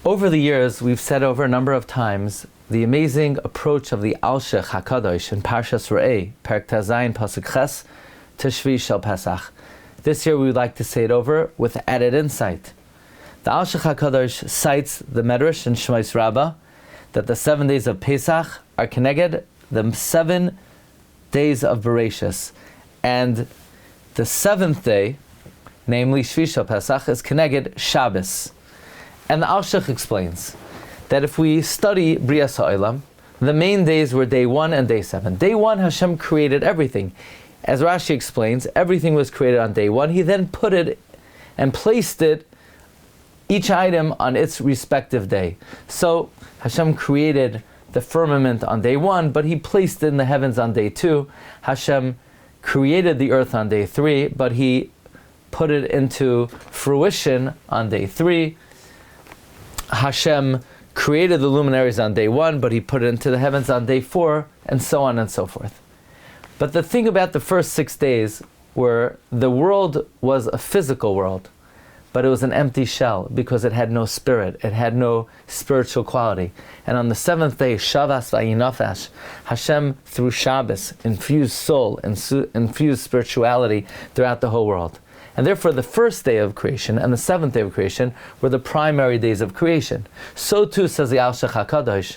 Over the years, we've said over a number of times the amazing approach of the Alshich HaKadosh in Parshas Re'eh, Perek Tazayin Pasuk Ches, to Shevi'i Shel Pesach. This year we would like to say it over with added insight. The Alshich HaKadosh cites the Medrash in Shmos Rabbah that the 7 days of Pesach are connected the 7 days of Bereshis, and the 7th day, namely Shevi'i Shel Pesach, is connected Shabbos. And the Alshich explains that if we study Brias HaOlam, the main days were day 1 and day 7. Day 1, Hashem created everything. As Rashi explains, everything was created on day 1. He then put it and placed it, each item on its respective day. So Hashem created the firmament on day 1, but He placed it in the heavens on day 2. Hashem created the earth on day 3, but He put it into fruition on day 3. Hashem created the luminaries on day 1, but He put it into the heavens on day 4, and so on and so forth. But the thing about the first 6 days were the world was a physical world, but it was an empty shell because it had no spirit, it had no spiritual quality. And on the 7th day, Shavas Vayinafesh, Hashem through Shabbos infused soul and infused spirituality throughout the whole world. And therefore the first day of creation and the 7th day of creation were the primary days of creation. So too, says the Alshich HaKadosh,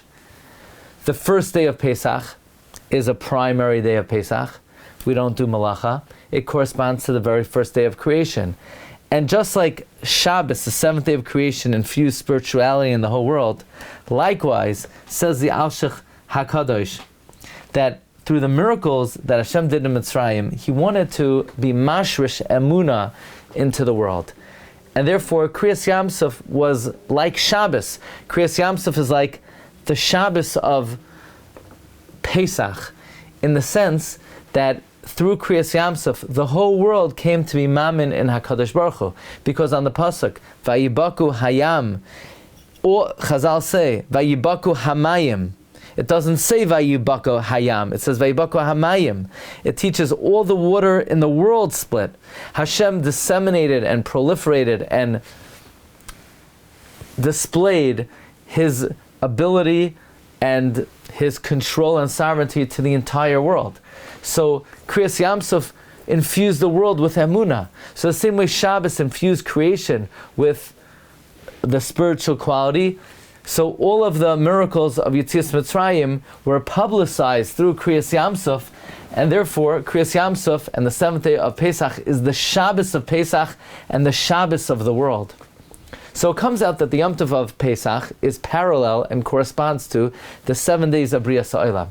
the first day of Pesach is a primary day of Pesach. We don't do malacha. It corresponds to the very first day of creation. And just like Shabbos, the 7th day of creation, infused spirituality in the whole world, likewise, says the Alshich HaKadosh, that through the miracles that Hashem did in Mitzrayim, He wanted to be mashrish emuna into the world. And therefore, Kriyas Yamsuf was like Shabbos. Kriyas Yamsuf is like the Shabbos of Pesach, in the sense that through Kriyas Yamsuf, the whole world came to be mamin in HaKadosh Baruch Hu. Because on the Pasuk, Vayibaku Hayam, or Chazal say, Vayibaku Hamayim. It doesn't say Vayibaku Hayam, it says Vayibaku Hamayim. It teaches all the water in the world split. Hashem disseminated and proliferated and displayed His ability and His control and sovereignty to the entire world. So Kriyas Yamsuf infused the world with emunah. So the same way Shabbos infused creation with the spiritual quality, so all of the miracles of Yetzias Mitzrayim were publicized through Kriyas Yamsuf, and therefore Kriyas Yamsuf and the 7th day of Pesach is the Shabbos of Pesach and the Shabbos of the world. So it comes out that the Yom Tov of Pesach is parallel and corresponds to the 7 days of Brias HaOlam.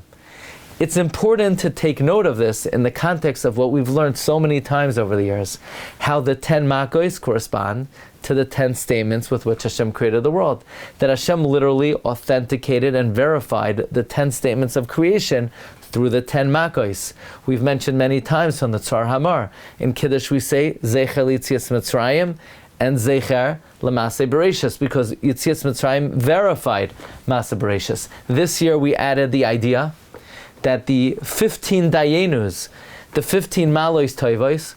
It's important to take note of this in the context of what we've learned so many times over the years, how the 10 Makos correspond to the 10 statements with which Hashem created the world. That Hashem literally authenticated and verified the 10 statements of creation through the 10 Makos. We've mentioned many times from the Tzar Hamar. In Kiddush we say, Zecher Yitzias Mitzrayim, and Zecher L'Maseh Bereshis, because Yitzias Mitzrayim verified Maseh Bereshis. This year we added the idea that the 15 Dayenus, the 15 Malois Toivos,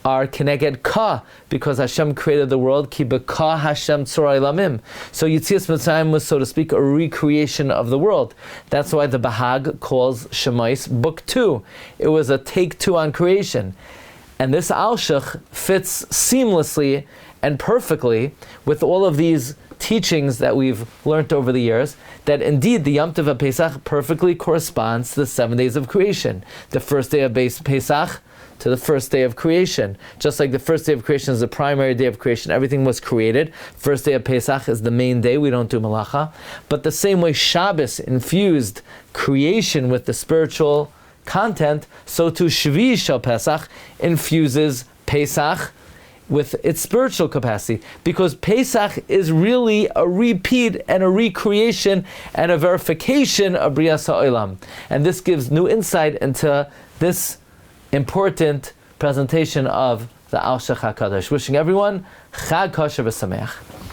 are connected Ka, because Hashem created the world, Ki B'Ka Hashem Tzorei Lamim. So Yitzias Mitzrayim was, so to speak, a recreation of the world. That's why the Bahag calls Shemais Book 2. It was a take 2 on creation. And this Alshich fits seamlessly and perfectly with all of these teachings that we've learned over the years, that indeed the Yom Tov of Pesach perfectly corresponds to the 7 days of creation. The first day of Pesach to the first day of creation. Just like the first day of creation is the primary day of creation, everything was created. First day of Pesach is the main day, we don't do malacha. But the same way Shabbos infused creation with the spiritual content, so too Shevi'i Shel Pesach infuses Pesach with its spiritual capacity, because Pesach is really a repeat and a recreation and a verification of Brias HaOlam. And this gives new insight into this important presentation of the Alshich HaKadosh. Wishing everyone Chag Kosher V'Sameach.